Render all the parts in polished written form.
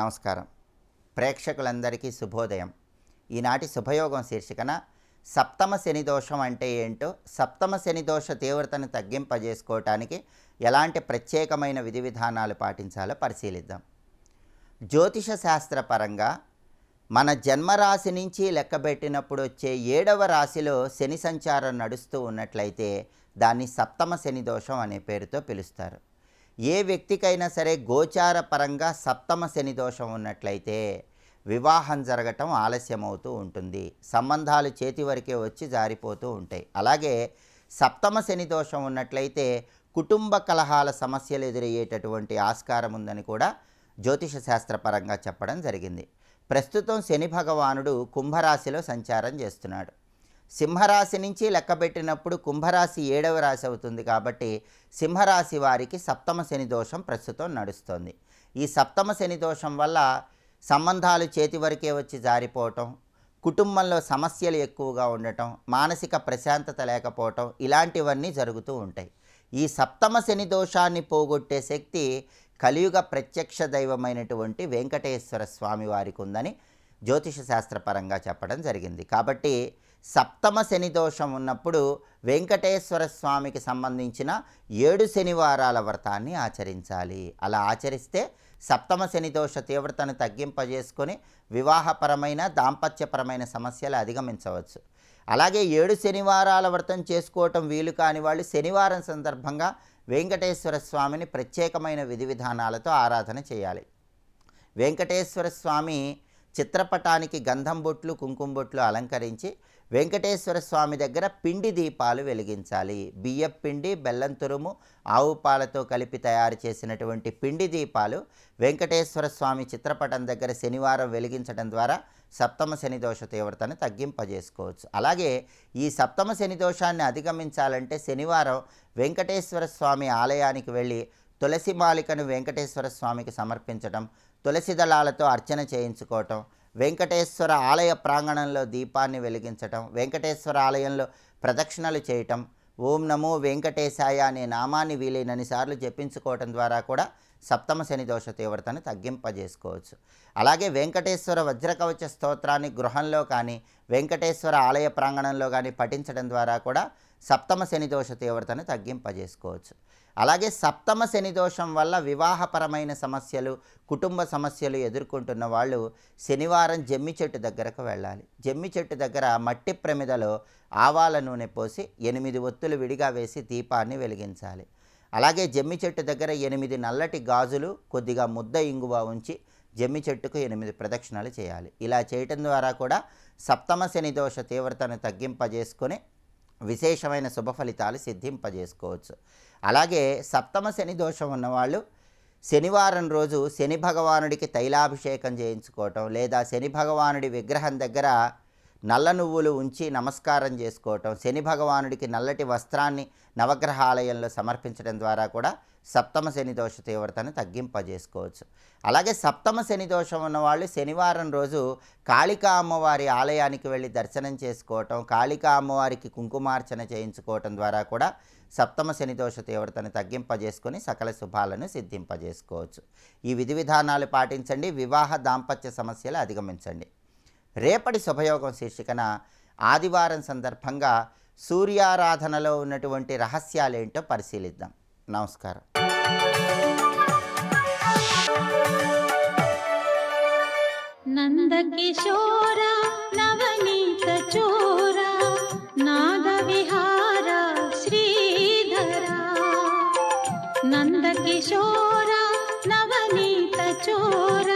నమస్కారం. ప్రేక్షకులందరికీ శుభోదయం. ఈనాటి శుభయోగం శీర్షికన సప్తమ శని దోషం అంటే ఏంటో, సప్తమ శని దోష తీవ్రతను తగ్గింపజేసుకోవటానికి ఎలాంటి ప్రత్యేకమైన విధి విధానాలు పాటించాలో పరిశీలిద్దాం. జ్యోతిష శాస్త్రపరంగా మన జన్మరాశి నుంచి లెక్కబెట్టినప్పుడు వచ్చే 7వ రాశిలో శని సంచారం నడుస్తూ ఉన్నట్లయితే దాన్ని సప్తమ శని దోషం అనే పేరుతో పిలుస్తారు. ఏ వ్యక్తికైనా సరే గోచార పరంగా సప్తమ శని దోషం ఉన్నట్లయితే వివాహం జరగటం ఆలస్యమవుతూ ఉంటుంది, సంబంధాలు చేతి వరకే వచ్చి జారిపోతూ ఉంటాయి. అలాగే సప్తమ శని దోషం ఉన్నట్లయితే కుటుంబ కలహాల సమస్యలు ఎదురయ్యేటటువంటి ఆస్కారం ఉందని కూడా జ్యోతిష శాస్త్రపరంగా చెప్పడం జరిగింది. ప్రస్తుతం శని భగవానుడు కుంభరాశిలో సంచారం చేస్తున్నాడు. సింహరాశి నుంచి లెక్కబెట్టినప్పుడు కుంభరాశి 7వ రాశి అవుతుంది. కాబట్టి సింహరాశి వారికి సప్తమ శని దోషం ప్రస్తుతం నడుస్తోంది. ఈ సప్తమ శని దోషం వల్ల సంబంధాలు చేతి వరకే వచ్చి జారిపోవటం, కుటుంబంలో సమస్యలు ఎక్కువగా ఉండటం, మానసిక ప్రశాంతత లేకపోవటం ఇలాంటివన్నీ జరుగుతూ ఉంటాయి. ఈ సప్తమ శని దోషాన్ని పోగొట్టే శక్తి కలియుగ ప్రత్యక్ష దైవమైనటువంటి వెంకటేశ్వర స్వామి వారికి ఉందని జ్యోతిష శాస్త్రపరంగా చెప్పడం జరిగింది. కాబట్టి సప్తమ శని దోషం ఉన్నప్పుడు వెంకటేశ్వర స్వామికి సంబంధించిన 7 శనివారాల వ్రతాన్ని ఆచరించాలి. అలా ఆచరిస్తే సప్తమ శని దోష తీవ్రతను తగ్గింపజేసుకొని వివాహపరమైన దాంపత్యపరమైన సమస్యలు అధిగమించవచ్చు. అలాగే 7 శనివారాల వ్రతం చేసుకోవటం వీలు కాని వాళ్ళు శనివారం సందర్భంగా వెంకటేశ్వర స్వామిని ప్రత్యేకమైన విధి విధానాలతో ఆరాధన చేయాలి. వెంకటేశ్వర స్వామి చిత్రపటానికి గంధం బొట్లు, కుంకుమ బొట్లు అలంకరించి వెంకటేశ్వర స్వామి దగ్గర పిండి దీపాలు వెలిగించాలి. బియ్యం పిండి, బెల్లం తురుము, ఆవు పాలతో కలిపి తయారు చేసినటువంటి పిండి దీపాలు వెంకటేశ్వర స్వామి చిత్రపటం దగ్గర శనివారం వెలిగించడం ద్వారా సప్తమ శని దోష తీవ్రతను తగ్గింపజేసుకోవచ్చు. అలాగే ఈ సప్తమ శని దోషాన్ని అధిగమించాలంటే శనివారం వెంకటేశ్వర స్వామి ఆలయానికి వెళ్ళి తులసి మాలికను వెంకటేశ్వర స్వామికి సమర్పించడం, తులసి దళాలతో అర్చన చేయించుకోవటం, వెంకటేశ్వర ఆలయ ప్రాంగణంలో దీపాన్ని వెలిగించటం, వెంకటేశ్వర ఆలయంలో ప్రదక్షిణలు చేయటం, ఓం నమో వెంకటేశాయ అనే నామాన్ని వీలైనన్ని సార్లు జపించుకోవటం ద్వారా కూడా సప్తమ శని దోష తీవ్రతను తగ్గింపజేసుకోవచ్చు. అలాగే వెంకటేశ్వర వజ్రకవచ స్తోత్రాన్ని గృహంలో కానీ వెంకటేశ్వర ఆలయ ప్రాంగణంలో కానీ పఠించడం ద్వారా కూడా సప్తమ శని దోష తీవ్రతను తగ్గింపజేసుకోవచ్చు. అలాగే సప్తమ శని దోషం వల్ల వివాహపరమైన సమస్యలు, కుటుంబ సమస్యలు ఎదుర్కొంటున్న వాళ్ళు శనివారం జమ్మి చెట్టు దగ్గరకు వెళ్ళాలి. జమ్మి చెట్టు దగ్గర మట్టి ప్రమిదలో ఆవాల నూనె పోసి 8 ఒత్తులు విడిగా వేసి దీపాన్ని వెలిగించాలి. అలాగే జమ్మి చెట్టు దగ్గర 8 నల్లటి గాజులు, కొద్దిగా ముద్ద ఇంగువ ఉంచి జమ్మి చెట్టుకు 8 ప్రదక్షిణలు చేయాలి. ఇలా చేయటం ద్వారా కూడా సప్తమ శని దోష తీవ్రతను తగ్గింపజేసుకొని విశేషమైన శుభ ఫలితాలు సిద్ధింపజేసుకోవచ్చు. అలాగే సప్తమ శని దోషం ఉన్నవాళ్ళు శనివారం రోజు శని భగవానుడికి తైలాభిషేకం చేయించుకోవటం, లేదా శని భగవానుడి విగ్రహం దగ్గర నల్ల నువ్వులు ఉంచి నమస్కారం చేసుకోవటం, శని భగవానుడికి నల్లటి వస్త్రాన్ని నవగ్రహాలయంలో సమర్పించడం ద్వారా కూడా సప్తమ శని దోష తీవ్రతను తగ్గింపజేసుకోవచ్చు. అలాగే సప్తమ శని దోషం ఉన్నవాళ్ళు శనివారం రోజు కాళికా అమ్మవారి ఆలయానికి వెళ్ళి దర్శనం చేసుకోవటం, కాళికా అమ్మవారికి కుంకుమార్చన చేయించుకోవటం ద్వారా కూడా సప్తమ శని దోష తీవ్రతను తగ్గింపజేసుకొని సకల శుభాలను సిద్ధింపజేసుకోవచ్చు. ఈ విధి విధానాలు పాటించండి, వివాహ దాంపత్య సమస్యలు అధిగమించండి. రేపటి శుభయోగం శీర్షికన ఆదివారం సందర్భంగా సూర్యారాధనలో ఉన్నటువంటి రహస్యాలేంటో పరిశీలిద్దాం. నమస్కారం. నందకిశోర నవనీత చోర నాద విహార శ్రీధర, నందకిశోర నవనీత చోర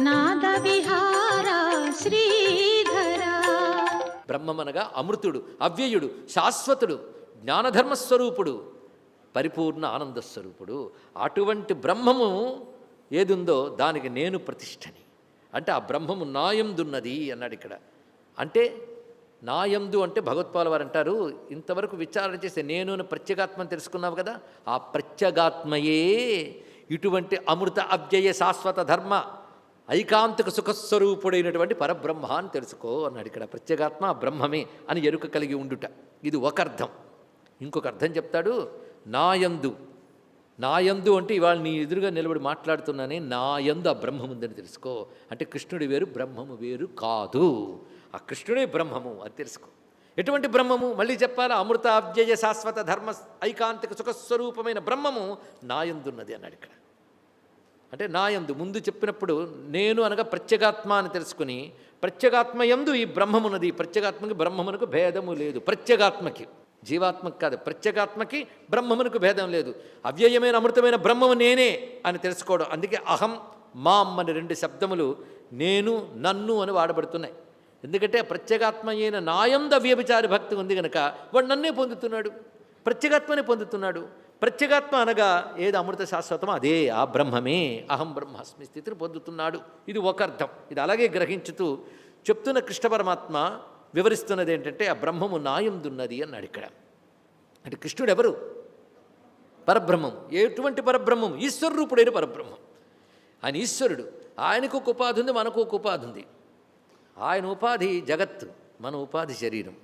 నాద విహార శ్రీధర. బ్రహ్మమనగా అమృతుడు, అవ్యయుడు, శాశ్వతుడు, జ్ఞానధర్మస్వరూపుడు, పరిపూర్ణ ఆనందస్వరూపుడు. అటువంటి బ్రహ్మము ఏదుందో దానికి నేను ప్రతిష్టని. అంటే ఆ బ్రహ్మము నాయందున్నది అన్నాడు ఇక్కడ. అంటే నాయందు అంటే భగవత్పాల వారు అంటారు, ఇంతవరకు విచారణ చేస్తే నేను ప్రత్యేగాత్మని తెలుసుకున్నావు కదా, ఆ ప్రత్యేగాత్మయే ఇటువంటి అమృత అవ్యయ శాశ్వత ధర్మ ఐకాంతిక సుఖస్వరూపుడైనటువంటి పరబ్రహ్మ అని తెలుసుకో అన్నాడు ఇక్కడ. ప్రత్యేగాత్మ బ్రహ్మమే అని ఎరుక కలిగి ఉండుట, ఇది ఒక అర్థం. ఇంకొక అర్థం చెప్తాడు, నాయందు నాయందు అంటే ఇవాళ నీ ఎదురుగా నిలబడి మాట్లాడుతున్నానే నాయందు ఆ బ్రహ్మం ఉందని తెలుసుకో. అంటే కృష్ణుడి వేరు బ్రహ్మము వేరు కాదు, ఆ కృష్ణుడే బ్రహ్మము అది తెలుసుకో. ఎటువంటి బ్రహ్మము? మళ్ళీ చెప్పాలా, అమృత అవ్యయ శాశ్వత ధర్మ ఐకాంతిక సుఖస్వరూపమైన బ్రహ్మము నాయందున్నది అన్నాడు ఇక్కడ. అంటే నాయందు ముందు చెప్పినప్పుడు నేను అనగా ప్రత్యేగాత్మ అని తెలుసుకుని, ప్రత్యేగాత్మయందు ఈ బ్రహ్మమున్నది. ప్రత్యేగాత్మకి బ్రహ్మమునకు భేదము లేదు. ప్రత్యేగాత్మకి, జీవాత్మకి కాదు, ప్రత్యేగాత్మకి బ్రహ్మమునకు భేదం లేదు. అవ్యయమైన అమృతమైన బ్రహ్మము నేనే అని తెలుసుకోవడం. అందుకే అహం మాం అని 2 శబ్దములు నేను నన్ను అని వాడబడుతున్నాయి. ఎందుకంటే ప్రత్యేగాత్మ అయిన నాయందు అవ్యభిచారి భక్తి ఉంది కనుక వాడు నన్నే పొందుతున్నాడు, ప్రత్యేగాత్మనే పొందుతున్నాడు. ప్రత్యేగాత్మ అనగా ఏది అమృత శాశ్వతమో అదే, ఆ బ్రహ్మమే అహం బ్రహ్మాస్మి స్థితిని పొందుతున్నాడు. ఇది ఒక అర్థం. ఇది అలాగే గ్రహించుతూ చెప్తున్న కృష్ణ పరమాత్మ వివరిస్తున్నది ఏంటంటే ఆ బ్రహ్మము నాయందున్నది అన్నాడు ఇక్కడ. అంటే కృష్ణుడు ఎవరు? పరబ్రహ్మం. ఎటువంటి పరబ్రహ్మం? ఈశ్వరరూపుడైన పరబ్రహ్మం. ఆయన ఈశ్వరుడు. ఆయనకు ఒక ఉపాధి ఉంది, మనకు ఒక ఉపాధి ఉంది. ఆయన ఉపాధి జగత్తు, మన ఉపాధి శరీరం.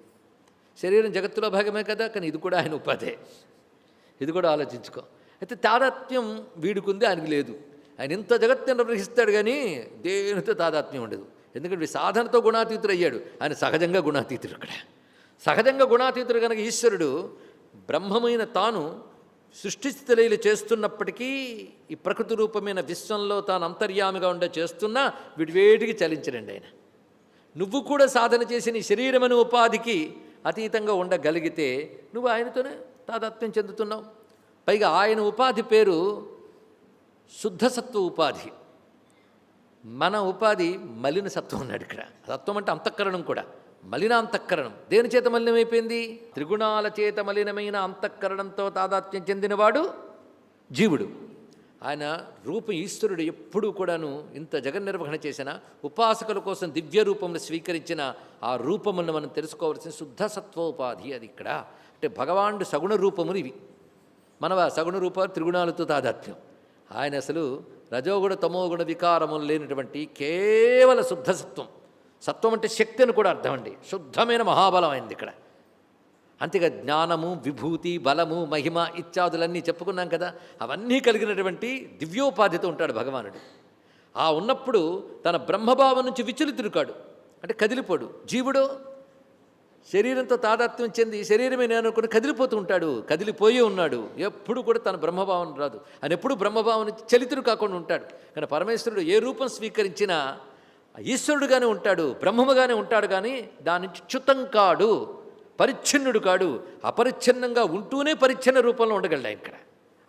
శరీరం జగత్తులో భాగమే కదా, కానీ ఇది కూడా ఆయన ఉపాధే. ఇది కూడా ఆలోచించుకో. అయితే తాదాత్మ్యం వీడికుంది, ఆయనకి లేదు. ఆయన ఇంత జగత్తుని నిర్వహిస్తాడు కానీ దేనితో తాదాత్మ్యం ఉండదు. ఎందుకంటే సాధనతో గుణాతీతుడు అయ్యాడు, ఆయన సహజంగా గుణాతీతుడు. ఇక్కడ సహజంగా గుణాతీతుడు కనుక ఈశ్వరుడు బ్రహ్మమైన తాను సృష్టిస్థితులైలు చేస్తున్నప్పటికీ ఈ ప్రకృతి రూపమైన విశ్వంలో తాను అంతర్యామిగా ఉండే చేస్తున్నా వీటివేటికి చలించడండి ఆయన. నువ్వు కూడా సాధన చేసి నీ శరీరమని ఉపాధికి అతీతంగా ఉండగలిగితే నువ్వు ఆయనతోనే తాదాత్మ్యం చెందుతున్నావు. పైగా ఆయన ఉపాధి పేరు శుద్ధసత్వ ఉపాధి. మన ఉపాధి మలిన సత్వం ఉన్నాడు ఇక్కడ. సత్వం అంటే అంతఃకరణం కూడా, మలినాంతఃకరణం. దేని చేత మలినమైపోయింది? త్రిగుణాల చేత మలినమైన అంతఃకరణంతో తాదాత్మ్యం చెందినవాడు జీవుడు. ఆయన రూపం ఈశ్వరుడు ఎప్పుడూ కూడాను ఇంత జగన్నిర్వహణ చేసిన ఉపాసకుల కోసం దివ్య రూపంలో స్వీకరించిన ఆ రూపములను మనం తెలుసుకోవాల్సిన శుద్ధసత్వోపాధి అది ఇక్కడ. అంటే భగవానుడు సగుణ రూపములు ఇవి. మనవ సగుణ రూపాలు త్రిగుణాలతో తాదాత్మ్యం. ఆయన అసలు రజోగుణ తమోగుణ వికారములు లేనటువంటి కేవల శుద్ధసత్వం. సత్వం అంటే శక్తి అని కూడా అర్థం అండి. శుద్ధమైన మహాబలం అయింది ఇక్కడ. అంతేగా జ్ఞానము, విభూతి, బలము, మహిమ ఇత్యాదులన్నీ చెప్పుకున్నాం కదా. అవన్నీ కలిగినటువంటి దివ్యోపాధితో ఉంటాడు భగవానుడు. ఆ ఉన్నప్పుడు తన బ్రహ్మభావం నుంచి విచలితుడు కాడు, అంటే కదిలిపోడు. జీవుడు శరీరంతో తాదాత్మ్యం చెంది శరీరమే నేను అనుకుని కదిలిపోతూ ఉంటాడు, కదిలిపోయి ఉన్నాడు. ఎప్పుడు కూడా తన బ్రహ్మభావం రాదు. ఆయన ఎప్పుడు బ్రహ్మభావం నుంచి చలితుడు కాకుండా ఉంటాడు. కానీ పరమేశ్వరుడు ఏ రూపం స్వీకరించినా ఈశ్వరుడుగానే ఉంటాడు, బ్రహ్మముగానే ఉంటాడు. కానీ దాని నుంచి చ్యుతం కాడు, పరిచ్ఛిన్నుడు కాడు. అపరిచ్ఛిన్నంగా ఉంటూనే పరిచ్ఛిన్న రూపంలో ఉండగలడు ఇక్కడ.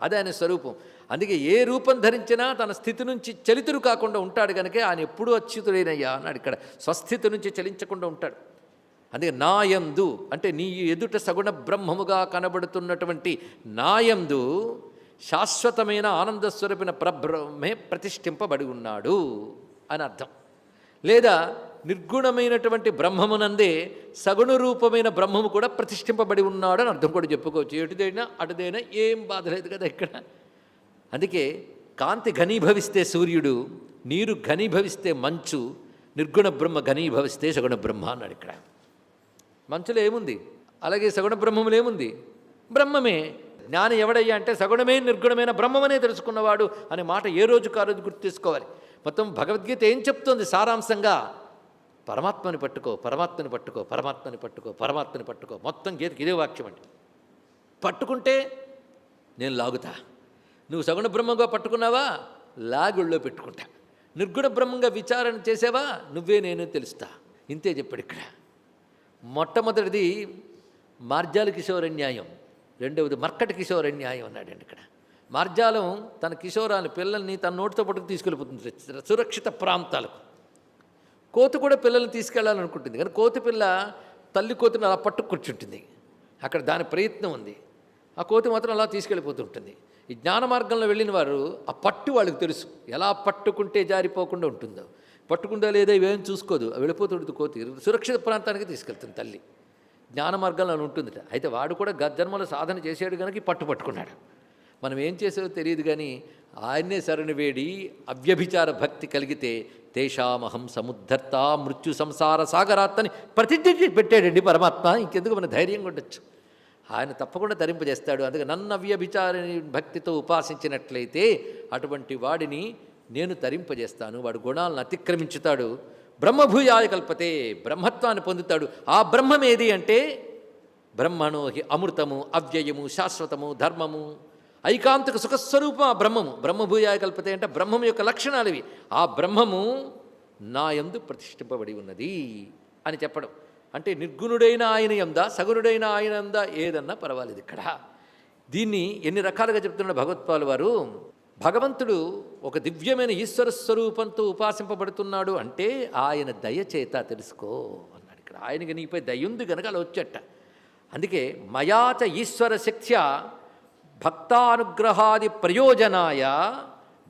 అదే ఆయన స్వరూపం. అందుకే ఏ రూపం ధరించినా తన స్థితి నుంచి చలితుడు కాకుండా ఉంటాడు కనుక ఆయన ఎప్పుడూ అచ్యుతుడైనయ్యా అన్నాడు ఇక్కడ. స్వస్థితి నుంచి చలించకుండా ఉంటాడు. అందుకే నాయందు అంటే నీ ఎదుట సగుణ బ్రహ్మముగా కనబడుతున్నటువంటి నాయందు శాశ్వతమైన ఆనందస్వరూపిన పరబ్రహ్మే ప్రతిష్ఠింపబడి ఉన్నాడు అని అర్థం. లేదా నిర్గుణమైనటువంటి బ్రహ్మమునందే సగుణ రూపమైన బ్రహ్మము కూడా ప్రతిష్ఠింపబడి ఉన్నాడు అని అర్థం కూడా చెప్పుకోవచ్చు. ఎటుదైనా అటుదైనా ఏం బాధ లేదు కదా ఇక్కడ. అందుకే కాంతి ఘనీభవిస్తే సూర్యుడు, నీరు ఘనీభవిస్తే మంచు, నిర్గుణ బ్రహ్మ ఘనీభవిస్తే సగుణ బ్రహ్మ అన్నాడు ఇక్కడ. మంచులో ఏముంది? అలాగే సగుణ బ్రహ్మములు ఏముంది? బ్రహ్మమే. జ్ఞాని ఎవడయ్యా అంటే సగుణమే నిర్గుణమైన బ్రహ్మమనే తెలుసుకున్నవాడు అనే మాట ఏ రోజుకు ఆ రోజు గుర్తు తీసుకోవాలి. మొత్తం భగవద్గీత ఏం చెప్తోంది సారాంశంగా? పరమాత్మని పట్టుకో, పరమాత్మని పట్టుకో, పరమాత్మని పట్టుకో, పరమాత్మని పట్టుకో. మొత్తం గీతకి ఇదే వాక్యం అండి. పట్టుకుంటే నేను లాగుతా. నువ్వు సగుణ బ్రహ్మంగా పట్టుకున్నావా, లాగుళ్ళో పెట్టుకుంటా. నిర్గుణ బ్రహ్మంగా విచారణ చేసావా, నువ్వే నేను తెలుస్తా. ఇంతే చెప్పాడు ఇక్కడ. మొట్టమొదటిది మార్జాల కిశోరన్యాయం, రెండవది మర్కట కిశోరన్యాయం అన్నాడండి ఇక్కడ. మార్జాలం తన కిశోరాన్ని పిల్లల్ని తన నోటితో పట్టుకు తీసుకెళ్ళిపోతుంది సురక్షిత ప్రాంతాలకు. కోతి కూడా పిల్లల్ని తీసుకెళ్లాలనుకుంటుంది, కానీ కోతి పిల్ల తల్లి కోతిని అలా పట్టుకు కూర్చుంటుంది. అక్కడ దాని ప్రయత్నం ఉంది. ఆ కోతి మాత్రం అలా తీసుకెళ్ళిపోతుంటుంది. ఈ జ్ఞాన మార్గంలో వెళ్ళిన వారు ఆ పట్టు వాళ్ళకి తెలుసు, ఎలా పట్టుకుంటే జారిపోకుండా ఉంటుందో. పట్టుకుందా లేదా ఇవేం చూసుకోదు, వెళ్ళిపోతుంది కోతి. సురక్షిత ప్రాంతానికి తీసుకెళ్తుంది తల్లి. జ్ఞాన మార్గంలో ఉంటుంది. అయితే వాడు కూడా గజ్జన్మలో సాధన చేసాడు కనుక పట్టుకున్నాడు. మనం ఏం చేసేదో తెలియదు, కానీ ఆయన్నే శరణు వేడి అవ్యభిచార భక్తి కలిగితే తేషామహం సముద్ధర్త మృత్యు సంసార సాగరాత్తని ప్రతిజ్ఞ పెట్టాడండి పరమాత్మ. ఇంకెందుకు మన ధైర్యంగా ఉండొచ్చు. ఆయన తప్పకుండా తరింపజేస్తాడు. అందుకే నన్ను అవ్యభిచారిణి భక్తితో ఉపాసించినట్లయితే అటువంటి వాడిని నేను తరింపజేస్తాను. వాడు గుణాలను అతిక్రమించుతాడు. బ్రహ్మభూయాయ కల్పతే, బ్రహ్మత్వాన్ని పొందుతాడు. ఆ బ్రహ్మం ఏది అంటే బ్రహ్మణో హి అమృతము, అవ్యయము, శాశ్వతము, ధర్మము, ఐకాంతిక సుఖస్వరూపం ఆ బ్రహ్మము. బ్రహ్మభూయాయ కల్పతే అంటే బ్రహ్మం యొక్క లక్షణాలు ఇవి. ఆ బ్రహ్మము నా యందు ప్రతిష్ఠింపబడి ఉన్నది అని చెప్పడం. అంటే నిర్గుణుడైన ఆయన యందా, సగుణుడైన ఆయన యందా ఏదన్నా పర్వాలేదు. ఇక్కడ దీన్ని ఎన్ని రకాలుగా చెప్తున్నాడు భగవత్పాలు వారు. భగవంతుడు ఒక దివ్యమైన ఈశ్వర స్వరూపంతో ఉపాసింపబడుతున్నాడు అంటే ఆయన దయచేత తెలుసుకో అన్నాడు. ఇక్కడ ఆయనకి నీపై దయుంది కనుక అలా వచ్చేట. అందుకే మయాచ ఈశ్వర శక్త్యా భక్తానుగ్రహాది ప్రయోజనాయ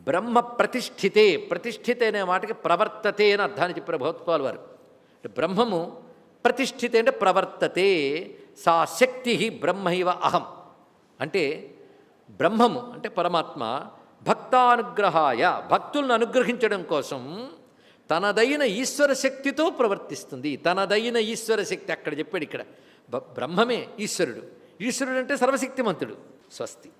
బ్రహ్మ ప్రతిష్ఠితే, ప్రతిష్ఠితే అనే మాటకి ప్రవర్తతే అని అర్థాన్ని చెప్పారు భగవత్పాల్ వారు. బ్రహ్మము ప్రతిష్ఠితే అంటే ప్రవర్తతే, సా శక్తి బ్రహ్మైవ అహం. అంటే బ్రహ్మము అంటే పరమాత్మ భక్తానుగ్రహాయ, భక్తులను అనుగ్రహించడం కోసం తనదైన ఈశ్వర శక్తితో ప్రవర్తిస్తుంది. తనదైన ఈశ్వర శక్తి అక్కడ చెప్పాడు. ఇక్కడ బ్రహ్మమే ఈశ్వరుడు. ఈశ్వరుడు అంటే సర్వశక్తిమంతుడు. స్వస్తి.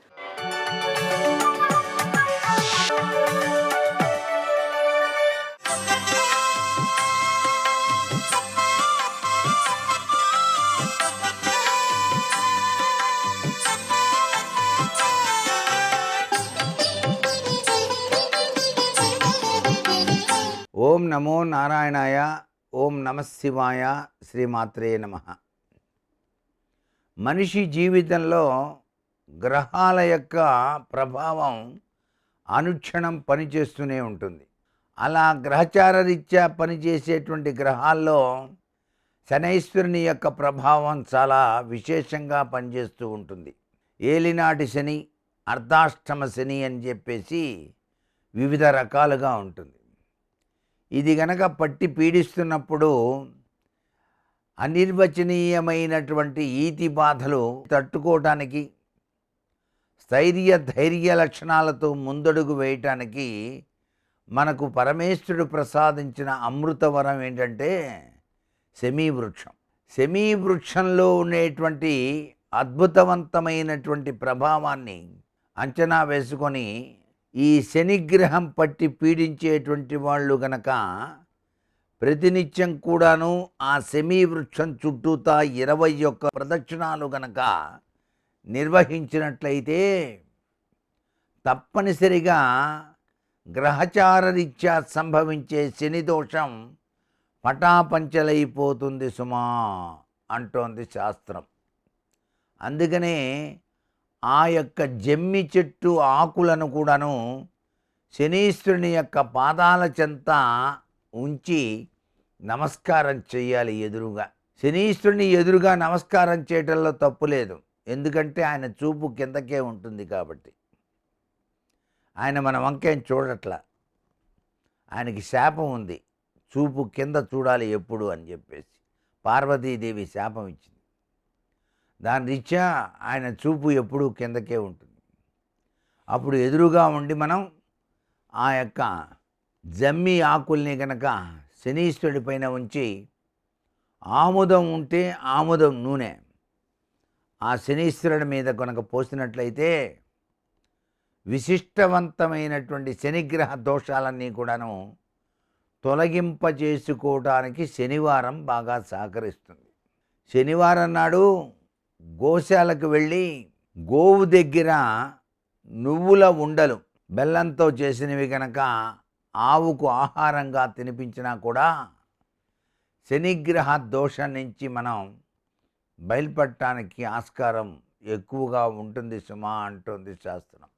ఓం నమో నారాయణాయ. ఓం నమఃశివాయ. శ్రీమాత్రే నమః. మనిషి జీవితంలో గ్రహాల యొక్క ప్రభావం అనుక్షణం పనిచేస్తూనే ఉంటుంది. అలా గ్రహచార రీత్యా పనిచేసేటువంటి గ్రహాల్లో శనైశ్వరుని యొక్క ప్రభావం చాలా విశేషంగా పనిచేస్తూ ఉంటుంది. ఏలినాటి శని, అర్ధాష్టమ శని అని చెప్పేసి వివిధ రకాలుగా ఉంటుంది. ఇది గనక పట్టి పీడిస్తున్నప్పుడు అనిర్వచనీయమైనటువంటి ఈతి బాధలు తట్టుకోవటానికి, స్థైర్య ధైర్య లక్షణాలతో ముందడుగు వేయటానికి మనకు పరమేశ్వరుడు ప్రసాదించిన అమృతవరం ఏంటంటే శమీవృక్షం. శమీవృక్షంలో ఉండేటువంటి అద్భుతవంతమైనటువంటి ప్రభావాన్ని అంచనా వేసుకొని ఈ శనిగ్రహం పట్టి పీడించేటువంటి వాళ్ళు గనక ప్రతినిత్యం కూడాను ఆ శమీవృక్షం చుట్టూతా 21 ప్రదక్షిణాలు గనక నిర్వహించినట్లయితే తప్పనిసరిగా గ్రహచార రీత్యా సంభవించే శని దోషం పటాపంచలైపోతుంది సుమా అంటోంది శాస్త్రం. అందుకనే ఆ యొక్క జమ్మి చెట్టు ఆకులను కూడాను శనీశ్వరుని యొక్క పాదాల చెంత ఉంచి నమస్కారం చేయాలి ఎదురుగా. శనీశ్వరుని ఎదురుగా నమస్కారం చేయటంలో తప్పు లేదు. ఎందుకంటే ఆయన చూపు కిందకే ఉంటుంది కాబట్టి. ఆయన మన వంకేం చూడట్లా. ఆయనకి శాపం ఉంది, చూపు కింద చూడాలి ఎప్పుడు అని చెప్పేసి పార్వతీదేవి శాపం ఇచ్చింది. దాని రీత్యా ఆయన చూపు ఎప్పుడూ కిందకే ఉంటుంది. అప్పుడు ఎదురుగా ఉండి మనం ఆ యొక్క జమ్మి ఆకుల్ని కనుక శనీశ్వరుడి పైన ఉంచి ఆముదం ఉంటే ఆముదం నూనె ఆ శనీశ్వరుడి మీద కనుక పోసినట్లయితే విశిష్టవంతమైనటువంటి శనిగ్రహ దోషాలన్నీ కూడాను తొలగింపజేసుకోవడానికి శనివారం బాగా సహకరిస్తుంది. శనివారం నాడు గోశాలకు వెళ్ళి గోవు దగ్గర నువ్వుల ఉండలు బెల్లంతో చేసినవి కనుక ఆవుకు ఆహారంగా తినిపించినా కూడా శనిగ్రహ దోషం నుంచి మనం బయలుపడటానికి ఆస్కారం ఎక్కువగా ఉంటుంది సుమా అంటోంది శాస్త్రం.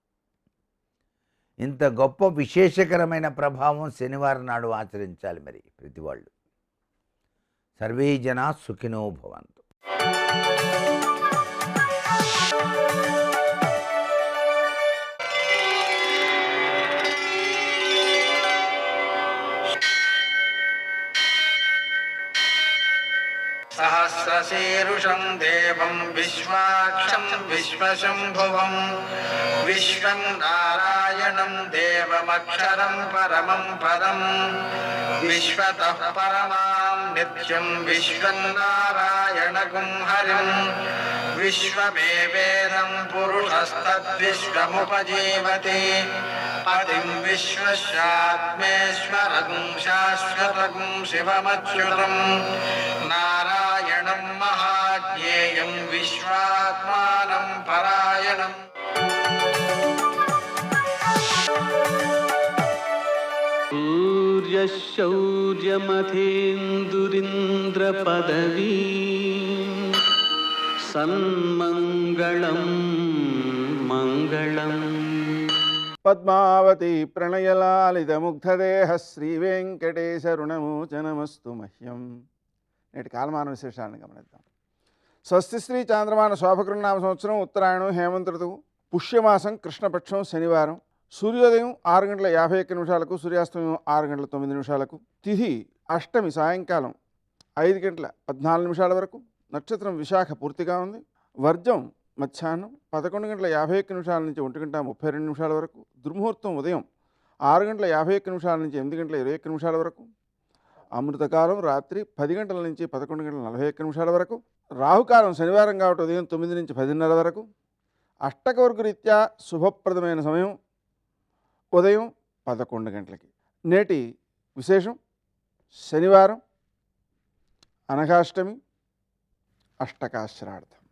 ఇంత గొప్ప విశేషకరమైన ప్రభావం శనివారం నాడు ఆచరించాలి మరి ప్రతి వాళ్ళు. సర్వే జనా సుఖినో భవంతు. సహస్రశీరుషం దేవం విశ్వాక్షం విశ్వశంభువం విశ్వం నారాయణం దేవమక్షరం పరమం పదం విశ్వతః పరమాం నిత్యం విశ్వన్నారాయణగుం హరిం విశ్వమేవేదం పురుషస్తద్విశ్వముపజీవతి పతిం విశ్వస్యాత్మేశ్వరం శాశ్వతం శివమచ్యుతం నారాయణం మహాజ్ఞేయం విశ్వాత్మానం పరాయణం. శౌర్యమథేందురింద్రపదవీ సన్మంగళం మంగళం. పద్మావతి ప్రణయలాలితముగ్ధదేహ శ్రీవేంకటేశ రుణమోచనమస్తు మహ్యం. నేటి కాలమాన విశేషాలను గమనిద్దాం. స్వస్తి శ్రీ చాంద్రమాన శోభకృన్నామ సంవత్సరం ఉత్తరాయణం హేమంత ఋతువు పుష్యమాసం కృష్ణపక్షం శనివారం. సూర్యోదయం 6:51 సూర్యాస్తమయం 6:09 తిథి అష్టమి సాయంకాలం 5:14 వరకు. నక్షత్రం విశాఖ పూర్తిగా ఉంది. వర్జం మధ్యాహ్నం 11:51 నుంచి 1:32 వరకు. దుర్ముహూర్తం ఉదయం 6:51 నుంచి 8:21 వరకు. అమృతకాలం రాత్రి 10 గంటల నుంచి 11:41 వరకు. రాహుకాలం శనివారం కాబట్టి ఉదయం 9 నుంచి 10:30 వరకు. అష్టకవర్గ రీత్యా శుభప్రదమైన సమయం ఉదయం 11 గంటలకి. నేటి విశేషం శనివారం, అనఘాష్టమి, అష్టకాశ్రార్థం.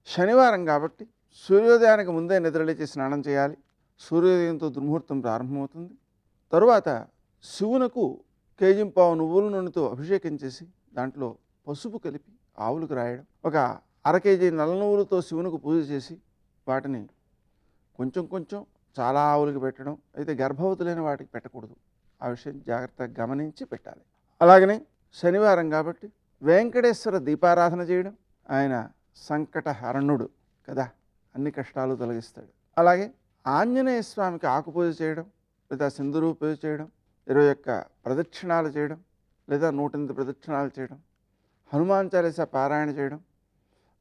శనివారం కాబట్టి సూర్యోదయానికి ముందే నిద్రలేచి స్నానం చేయాలి. సూర్యోదయంతో దుర్ముహూర్తం ప్రారంభమవుతుంది. తరువాత శివునకు కేజింపావు నువ్వుల నూనెతో అభిషేకం చేసి దాంట్లో పసుపు కలిపి ఆవులకు రాయడం. ఒక 1/2 కేజీ నల్ల నువ్వులతో శివునకు పూజ చేసి వాటిని కొంచెం కొంచెం చాలా ఆవులకు పెట్టడం. అయితే గర్భవతులైన వాటికి పెట్టకూడదు. ఆ విషయం జాగ్రత్తగా గమనించి పెట్టాలి. అలాగనే శనివారం కాబట్టి వెంకటేశ్వర దీపారాధన చేయడం. ఆయన సంకట హరణుడు కదా, అన్ని కష్టాలు తొలగిస్తాడు. అలాగే ఆంజనేయ స్వామికి ఆకుపూజ చేయడం, లేదా సింధూరు పూజ చేయడం, 21 ప్రదక్షిణాలు చేయడం, లేదా 108 ప్రదక్షిణాలు చేయడం, హనుమాన్ చాలీసా పారాయణ చేయడం,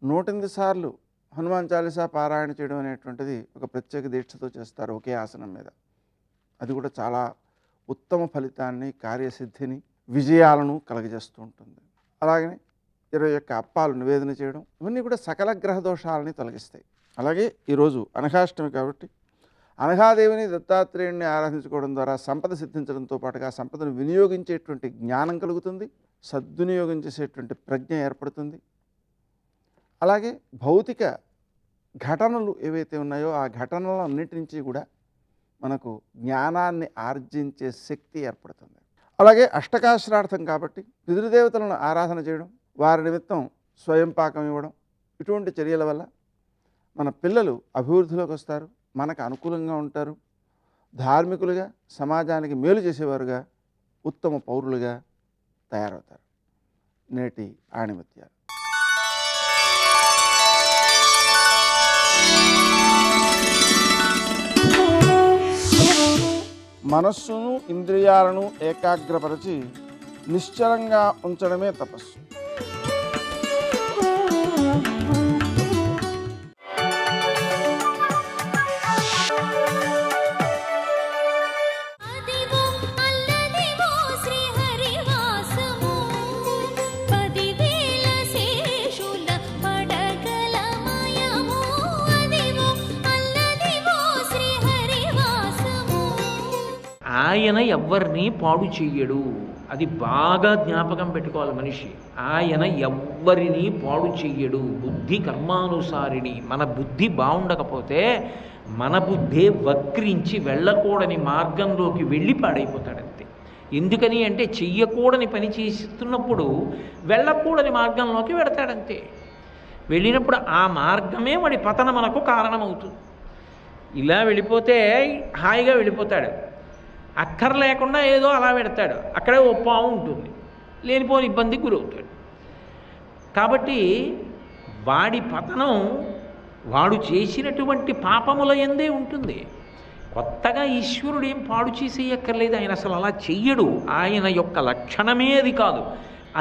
108 సార్లు హనుమాన్ చాలీసా పారాయణ చేయడం అనేటువంటిది ఒక ప్రత్యేక దీక్షతో చేస్తారు ఒకే ఆసనం మీద. అది కూడా చాలా ఉత్తమ ఫలితాన్ని, కార్యసిద్ధిని, విజయాలను కలగజేస్తూ ఉంటుంది. అలాగనే 21 అప్పాలు నివేదన చేయడం, ఇవన్నీ కూడా సకల గ్రహ దోషాలని తొలగిస్తాయి. అలాగే ఈరోజు అనఘాష్టమి కాబట్టి అనఘాదేవిని, దత్తాత్రేయుడిని ఆరాధించుకోవడం ద్వారా సంపద సిద్ధించడంతో పాటుగా సంపదను వినియోగించేటువంటి జ్ఞానం కలుగుతుంది, సద్వినియోగం చేసేటువంటి ప్రజ్ఞ ఏర్పడుతుంది. అలాగే భౌతిక ఘటనలు ఏవైతే ఉన్నాయో ఆ ఘటనలన్నిటి నుంచి కూడా మనకు జ్ఞానాన్ని ఆర్జించే శక్తి ఏర్పడుతుంది. అలాగే అష్టకాశ్రార్థం కాబట్టి పితృదేవతలను ఆరాధన చేయడం, వారి నిమిత్తం స్వయం పాకం ఇవ్వడం, ఇటువంటి చర్యల వల్ల మన పిల్లలు అభివృద్ధిలోకి వస్తారు, మనకు అనుకూలంగా ఉంటారు, ధార్మికులుగా, సమాజానికి మేలు చేసేవారుగా, ఉత్తమ పౌరులుగా తయారవుతారు. నేటి ఆణిముత్యాలు. మనస్సును, ఇంద్రియాలను ఏకాగ్రపరిచి నిశ్చలంగా ఉంచడమే తపస్సు. ఆయన ఎవ్వరిని పాడు చెయ్యడు. అది బాగా జ్ఞాపకం పెట్టుకోవాలి మనిషి. ఆయన ఎవ్వరిని పాడు చెయ్యడు. బుద్ధి కర్మానుసారిణి. మన బుద్ధి బాగుండకపోతే మన బుద్ధే వక్రించి వెళ్ళకూడని మార్గంలోకి వెళ్ళి పాడైపోతాడంతే. ఎందుకని అంటే చెయ్యకూడని పని చేస్తున్నప్పుడు వెళ్ళకూడని మార్గంలోకి వెడతాడంతే. వెళ్ళినప్పుడు ఆ మార్గమే వాడి పతనమునకు కారణమవుతుంది. ఇలా వెళ్ళిపోతే హాయిగా వెళ్ళిపోతాడు, అక్కర్లేకుండా ఏదో అలా పెడతాడు, అక్కడే ఓ పాము ఉంటుంది, లేనిపోని ఇబ్బందికి గురవుతాడు. కాబట్టి వాడి పతనం వాడు చేసినటువంటి పాపముల యందే ఉంటుంది. కొత్తగా ఈశ్వరుడు ఏం పాడు చేసేయక్కర్లేదు. ఆయన అసలు అలా చెయ్యడు. ఆయన యొక్క లక్షణమే అది కాదు.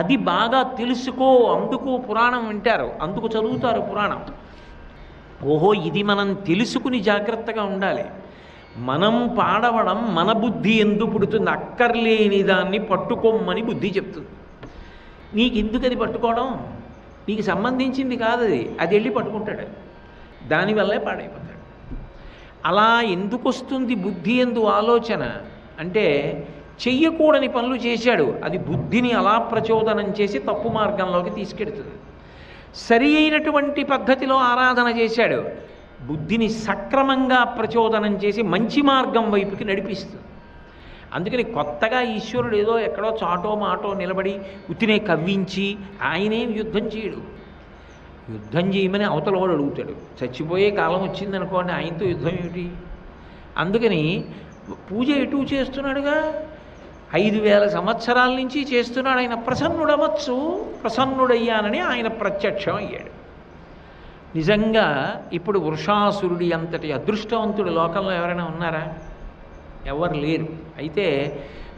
అది బాగా తెలుసుకో. అందుకు పురాణం వింటారు, అందుకు చదువుతారు పురాణం. ఓహో, ఇది మనం తెలుసుకుని జాగ్రత్తగా ఉండాలి. మనం పాడవడం మన బుద్ధి ఎందు పుడుతుంది. అక్కర్లేని దాన్ని పట్టుకోమని బుద్ధి చెప్తుంది. నీకు ఎందుకు అది పట్టుకోవడం? నీకు సంబంధించింది కాదు అది, అది వెళ్ళి పట్టుకుంటాడు, దానివల్లే పాడైపోతాడు. అలా ఎందుకు వస్తుంది బుద్ధి ఎందు ఆలోచన అంటే, చెయ్యకూడని పనులు చేశాడు, అది బుద్ధిని అలా ప్రచోదనం చేసి తప్పు మార్గంలోకి తీసుకెడుతుంది. సరి అయినటువంటి పద్ధతిలో ఆరాధన చేశాడు, బుద్ధిని సక్రమంగా ప్రచోదనం చేసి మంచి మార్గం వైపుకి నడిపిస్తుంది. అందుకని కొత్తగా ఈశ్వరుడు ఏదో ఎక్కడో చాటో మాటో నిలబడి ఉత్తినే కవ్వించి ఆయనేం యుద్ధం చేయడు. యుద్ధం చేయమని అవతల వాడు అడుగుతాడు. చచ్చిపోయే కాలం వచ్చిందనుకోండి, ఆయనతో యుద్ధం ఏమిటి? అందుకని పూజ ఎటు చేస్తున్నాడుగా, 5000 సంవత్సరాల నుంచి చేస్తున్నాడు. ఆయన ప్రసన్నుడవచ్చు, ప్రసన్నుడయ్యానని ఆయన ప్రత్యక్షం అయ్యాడు. నిజంగా ఇప్పుడు వృషాసురుడి అంతటి అదృష్టవంతుడు లోకంలో ఎవరైనా ఉన్నారా? ఎవరు లేరు. అయితే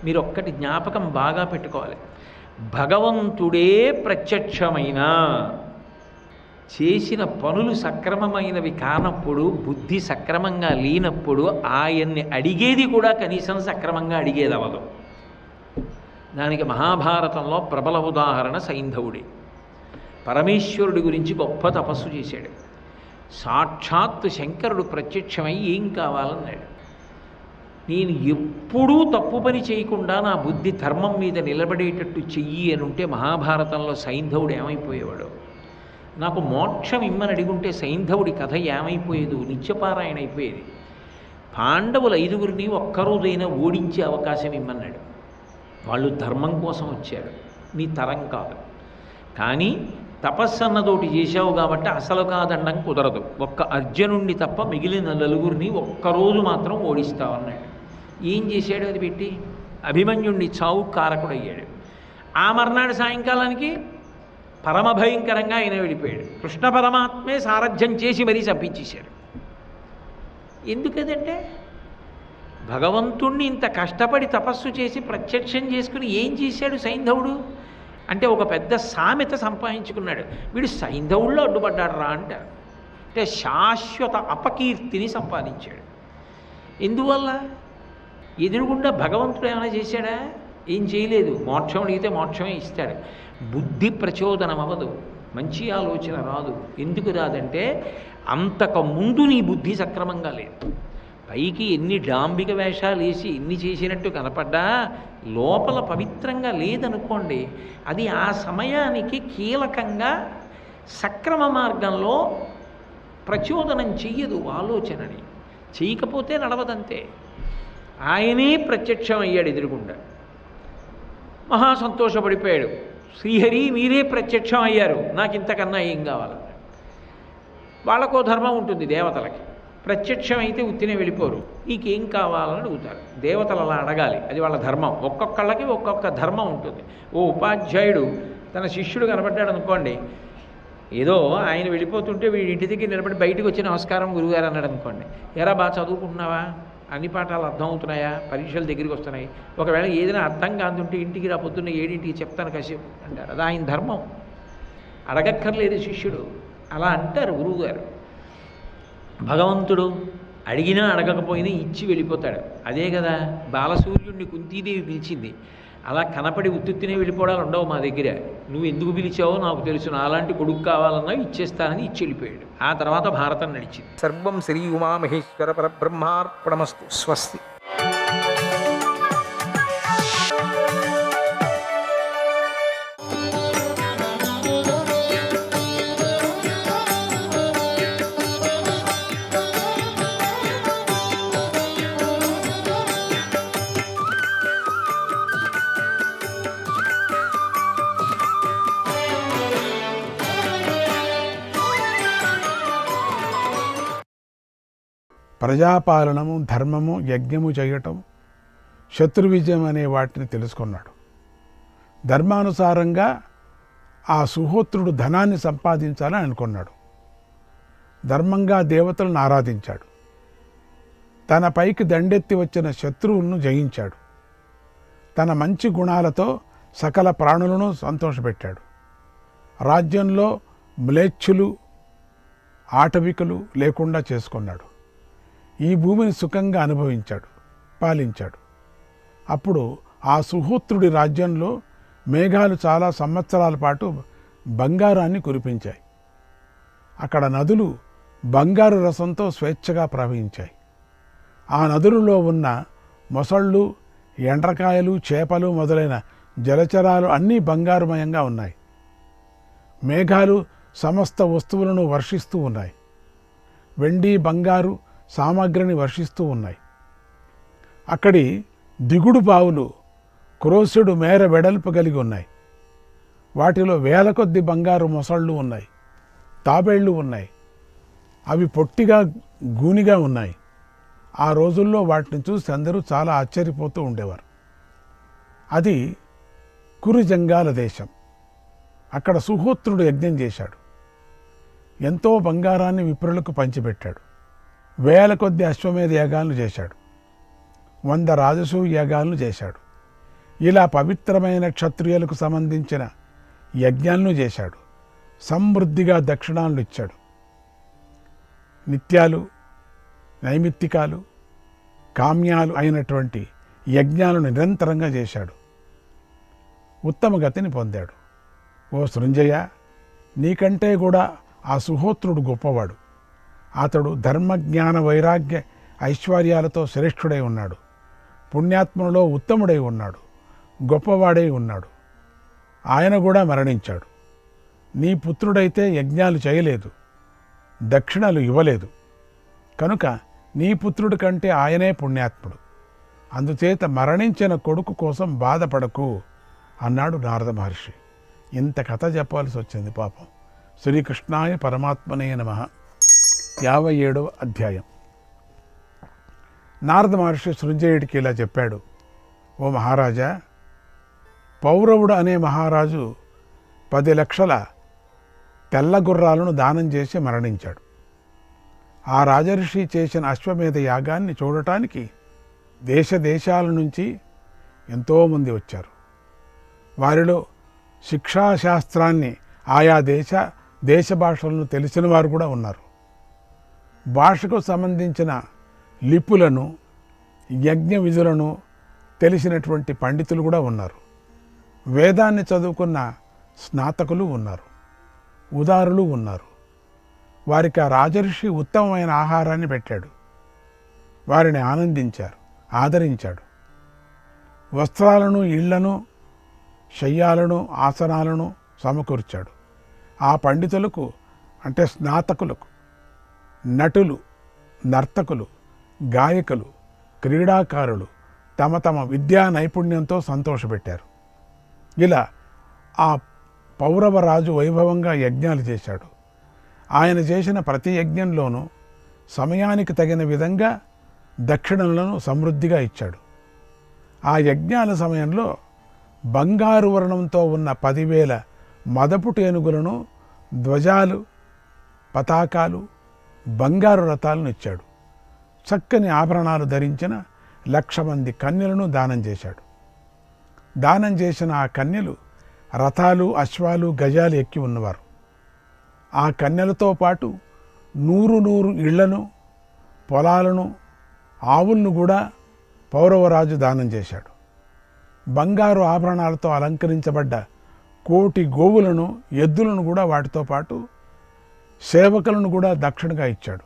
మీరు ఒక్కటి జ్ఞాపకం బాగా పెట్టుకోవాలి, భగవంతుడే ప్రత్యక్షమైన చేసిన పనులు సక్రమమైనవి కానప్పుడు, బుద్ధి సక్రమంగా లేనప్పుడు ఆయన్ని అడిగేది కూడా కనీసం సక్రమంగా అడిగేది అవ్వదు. దానికి మహాభారతంలో ప్రబల ఉదాహరణ సైంధవుడే. పరమేశ్వరుడి గురించి గొప్ప తపస్సు చేశాడు. సాక్షాత్తు శంకరుడు ప్రత్యక్షమై ఏం కావాలన్నాడు. నేను ఎప్పుడూ తప్పు పని చేయకుండా నా బుద్ధి ధర్మం మీద నిలబడేటట్టు చెయ్యి అని ఉంటే మహాభారతంలో సైంధవుడు ఏమైపోయేవాడు? నాకు మోక్షం ఇమ్మని అడిగుంటే సైంధవుడి కథ ఏమైపోయేది? నిత్యపారాయణ అయిపోయేది. పాండవుల 5గురిని ఒక్కరోజైనా ఓడించే అవకాశం ఇమ్మన్నాడు. వాళ్ళు ధర్మం కోసం వచ్చారు, నీ తరం కాదు. కానీ తపస్సు అన్నదోటి చేశావు కాబట్టి అసలు కాదండం కుదరదు. ఒక్క అర్జునుణ్ణి తప్ప మిగిలిన 4గురిని ఒక్కరోజు మాత్రం ఓడిస్తావన్నాడు. ఏం చేశాడు? అది పెట్టి అభిమన్యుణ్ణి చావు కారకుడయ్యాడు. ఆ మర్నాడు సాయంకాలానికి పరమ భయంకరంగా ఆయన వెళ్ళిపోయాడు. కృష్ణ పరమాత్మే సారథ్యం చేసి మరీ చంపించేశాడు. ఎందుకదంటే భగవంతుణ్ణి ఇంత కష్టపడి తపస్సు చేసి ప్రత్యక్షం చేసుకుని ఏం చేశాడు సైంధవుడు అంటే, ఒక పెద్ద సామెత సంపాదించుకున్నాడు. వీడు సైంధవుల్లో అడ్డుపడ్డాడు రా అంటారు. అంటే శాశ్వత అపకీర్తిని సంపాదించాడు. ఎందువల్ల? ఎదురుగుండా భగవంతుడు ఏమైనా చేశాడా? ఏం చేయలేదు. మోక్షం అడిగితే మోక్షమే ఇస్తాడు. బుద్ధి ప్రచోదనం అవ్వదు, మంచి ఆలోచన రాదు. ఎందుకు రాదంటే అంతకుముందు నీ బుద్ధి సక్రమంగా లేదు. పైకి ఎన్ని డాంబిక వేషాలు వేసి ఎన్ని చేసినట్టు కనపడ్డా లోపల పవిత్రంగా లేదనుకోండి, అది ఆ సమయానికి కీలకంగా సక్రమ మార్గంలో ప్రచోదనం చెయ్యదు. ఆలోచనని చేయకపోతే నడవదంతే. ఆయనే ప్రత్యక్షం అయ్యాడు ఎదురుగుండా. మహా సంతోషపడిపోయాడు. శ్రీహరి మీరే ప్రత్యక్షం అయ్యారు, నాకు ఇంతకన్నా ఏం కావాలన్నాడు. వాళ్ళకో ధర్మం ఉంటుంది దేవతలకి. ప్రత్యక్షం అయితే ఉత్తినే వెళ్ళిపోరు, నీకేం కావాలని అడుగుతారు. దేవతలు అలా అడగాలి, అది వాళ్ళ ధర్మం. ఒక్కొక్కళ్ళకి ఒక్కొక్క ధర్మం ఉంటుంది. ఓ ఉపాధ్యాయుడు తన శిష్యుడు కనబడ్డాడు అనుకోండి, ఏదో ఆయన వెళ్ళిపోతుంటే వీడి ఇంటి దగ్గర నిలబడి బయటకు వచ్చి నమస్కారం గురుగారు అన్నాడు అనుకోండి. ఎరా బాగా చదువుకుంటున్నావా, అన్ని పాఠాలు అర్థం అవుతున్నాయా, పరీక్షలు దగ్గరికి వస్తున్నాయి, ఒకవేళ ఏదైనా అర్థం కాదుంటే ఇంటికి రా, పొద్దున్న 7ంటికి చెప్తాను కాసేపు అంటారు. అది ఆయన ధర్మం, అడగక్కర్లేదు శిష్యుడు. అలా అంటారు గురువుగారు. భగవంతుడు అడిగినా అడగకపోయినా ఇచ్చి వెళ్ళిపోతాడు. అదే కదా బాలసూర్యుడిని కుంతీదేవి పిలిచింది. అలా కనపడి ఉత్తుత్తినే వెళ్ళిపోవడాలు ఉండవు మా దగ్గర. నువ్వు ఎందుకు పిలిచావో నాకు తెలుసు, నాలాంటి కొడుకు కావాలన్నా ఇచ్చేస్తానని ఇచ్చి వెళ్ళిపోయాడు. ఆ తర్వాత భారతం నడిచింది. సర్వం శ్రీ ఉమామహేశ్వర పరబ్రహ్మార్పణమస్తు. స్వస్తి. ప్రజాపాలనము, ధర్మము, యజ్ఞము చేయటం, శత్రు విజయం అనే వాటిని తెలుసుకున్నాడు. ధర్మానుసారంగా ఆ సుహోత్రుడు ధనాన్ని సంపాదించాలని అనుకున్నాడు. ధర్మంగా దేవతలను ఆరాధించాడు. తన పైకి దండెత్తి వచ్చిన శత్రువులను జయించాడు. తన మంచి గుణాలతో సకల ప్రాణులను సంతోషపెట్టాడు. రాజ్యంలో మ్లేచ్ఛులు, ఆటవికులు లేకుండా చేసుకున్నాడు. ఈ భూమిని సుఖంగా అనుభవించాడు, పాలించాడు. అప్పుడు ఆ సుహూత్రుడి రాజ్యంలో మేఘాలు చాలా సంవత్సరాల పాటు బంగారాన్ని కురిపించాయి. అక్కడ నదులు బంగారు రసంతో స్వేచ్ఛగా ప్రవహించాయి. ఆ నదులలో ఉన్న మొసళ్ళు, ఎండ్రకాయలు, చేపలు మొదలైన జలచరాలు అన్నీ బంగారుమయంగా ఉన్నాయి. మేఘాలు సమస్త వస్తువులను వర్షిస్తూ ఉన్నాయి. వెండి, బంగారు సామగ్రిని వర్షిస్తూ ఉన్నాయి. అక్కడి దిగుడు బావులు క్రోసుడు మేర వెడల్పు కలిగి ఉన్నాయి. వాటిలో వేల కొద్ది బంగారు మొసళ్ళు ఉన్నాయి, తాబేళ్లు ఉన్నాయి. అవి పొట్టిగా గూనిగా ఉన్నాయి. ఆ రోజుల్లో వాటిని చూసి అందరూ చాలా ఆశ్చర్యపోతూ ఉండేవారు. అది కురుజంగాల దేశం. అక్కడ సుహూత్రుడు యజ్ఞం చేశాడు. ఎంతో బంగారాన్ని విప్రులకు పంచిపెట్టాడు. వేల కొద్ది అశ్వమేధ యాగాలను చేశాడు. 100 రాజసూయ యాగాలను చేశాడు. ఇలా పవిత్రమైన క్షత్రియులకు సంబంధించిన యజ్ఞాలను చేశాడు. సమృద్ధిగా దక్షిణాలను ఇచ్చాడు. నిత్యాలు, నైమిత్తికాలు, కామ్యాలు అయినటువంటి యజ్ఞాలను నిరంతరంగా చేశాడు. ఉత్తమ గతిని పొందాడు. ఓ సృంజయ, నీకంటే కూడా ఆ సుహోత్రుడు గొప్పవాడు. అతడు ధర్మజ్ఞాన వైరాగ్య ఐశ్వర్యాలతో శ్రేష్ఠుడై ఉన్నాడు. పుణ్యాత్మలో ఉత్తముడై ఉన్నాడు. గొప్పవాడై ఉన్నాడు. ఆయన కూడా మరణించాడు. నీ పుత్రుడైతే యజ్ఞాలు చేయలేదు, దక్షిణలు ఇవ్వలేదు. కనుక నీ పుత్రుడి కంటే ఆయనే పుణ్యాత్ముడు. అందుచేత మరణించిన కొడుకు కోసం బాధపడకు అన్నాడు నారద మహర్షి. ఇంత కథ చెప్పాల్సి వచ్చింది పాపం. శ్రీకృష్ణాయ పరమాత్మనే నమః. 57వ అధ్యాయం. నారద మహర్షి సృంజయుడికి ఇలా చెప్పాడు. ఓ మహారాజా, పౌరవుడు అనే మహారాజు 10 లక్షల తెల్ల గుర్రాలను దానం చేసి మరణించాడు. ఆ రాజర్షి చేసిన అశ్వమేధ యాగాన్ని చూడటానికి దేశ దేశాల నుంచి ఎంతోమంది వచ్చారు. వారిలో శిక్షాశాస్త్రాన్ని ఆయా దేశ భాషలను తెలిసిన వారు కూడా ఉన్నారు. భాషకు సంబంధించిన లిపులను, యజ్ఞ విధులను తెలిసినటువంటి పండితులు కూడా ఉన్నారు. వేదాన్ని చదువుకున్న స్నాతకులు ఉన్నారు, ఉదారులు ఉన్నారు. వారికి ఆ రాజర్షి ఉత్తమమైన ఆహారాన్ని పెట్టాడు. వారిని ఆదరించాడు. వస్త్రాలను, ఇళ్లను, శయ్యాలను, ఆసనాలను సమకూర్చాడు. ఆ పండితులకు అంటే స్నాతకులకు, నటులు, నర్తకులు, గాయకులు, క్రీడాకారులు తమ తమ విద్యా నైపుణ్యంతో సంతోషపెట్టారు. ఇలా ఆ పౌరవరాజు వైభవంగా యజ్ఞాలు చేశాడు. ఆయన చేసిన ప్రతి యజ్ఞంలోనూ సమయానికి తగిన విధంగా దక్షిణలను సమృద్ధిగా ఇచ్చాడు. ఆ యజ్ఞాల సమయంలో బంగారు వర్ణంతో ఉన్న 10,000 మదపు టేనుగులను, ధ్వజాలు, పతాకాలు, బంగారు రథాలను ఇచ్చాడు. చక్కని ఆభరణాలు ధరించిన 1,00,000 మంది కన్యలను దానం చేశాడు. దానం చేసిన ఆ కన్యలు రథాలు, అశ్వాలు, గజాలు ఎక్కి ఉన్నవారు. ఆ కన్యలతో పాటు 100 ఇళ్లను, పొలాలను, ఆవులను కూడా పౌరవరాజు దానం చేశాడు. బంగారు ఆభరణాలతో అలంకరించబడ్డ 1,000,000 గోవులను, ఎద్దులను కూడా వాటితో పాటు సేవకులను కూడా దక్షిణగా ఇచ్చాడు.